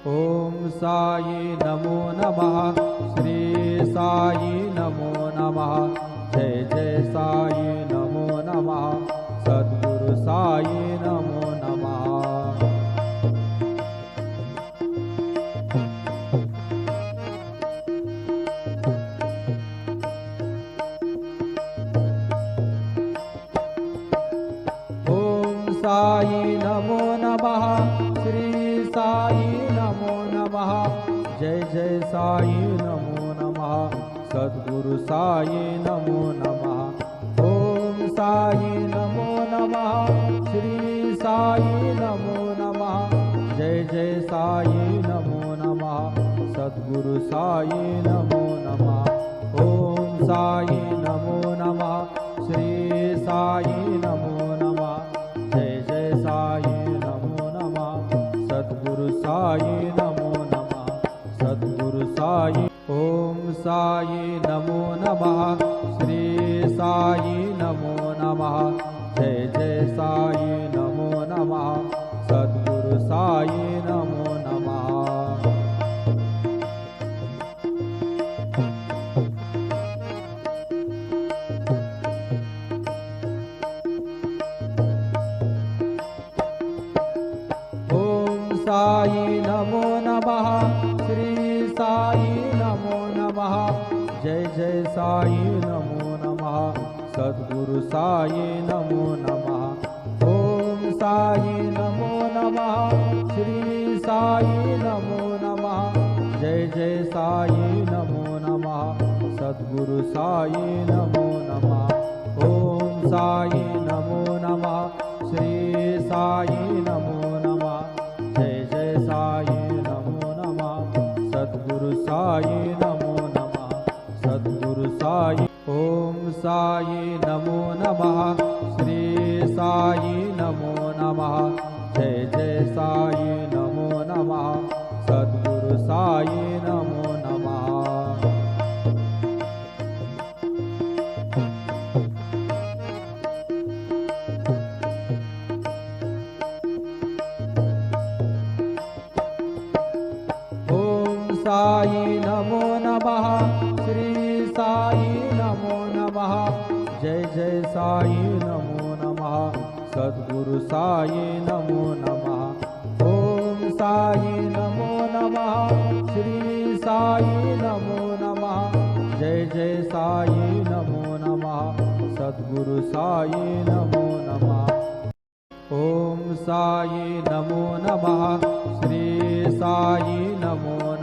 ओम साई नमो नमः। श्री साई नमो नमः। जय जय साई नमो नमः। सद्गुरु साई नमो नमः। साई नमो नमः। श्री साई नमो नमः। जय जय साई नमो नमः। सद्गुरु साई नमो नमः। ओम साई नमो नमः। श्री साई नमो नमः। जय जय साई नमो नमः। सद्गुरु साई नमो नमः। ओम साई नमो नमः। श्री साई नमो नमः। जय जय साई नमो नमः। सद्गुरु साई नमो नमः। सद्गुरु साई। ओम साई नमो नमः। श्री साई नमो नमः। जय जय साई नमो नमः। सद्गुरु साई नमो नमः। साई नमो नमः। श्री साई नमो नमः। जय जय साई नमो नमः। सद्गुरु साई नमो नमः। ओम साई नमो नमः। श्री साई नमो नमः। जय जय साई नमो नमः। सद्गुरु साई नमो नमः। ओम साई नमो नमः। श्री साई नमो नमः। जय जय साई नमो नमः। सद्गुरु साई नमो नमः। सद्गुरु साई। ओम साई नमो नमः। श्री साई नमो नमः। जय जय साई नमो नमः। सद्गुरु साई नमो नमः। साई नमो नमः। श्री साई नमो नमः। जय जय साई नमो नमः। सद्गुरु साई नमो नमः। ओम साई नमो नमः। श्री साई नमो नमः। जय जय साई नमो नमः। सद्गुरु साई नमो नमः। ओम साई नमो नमः। श्री साई नमो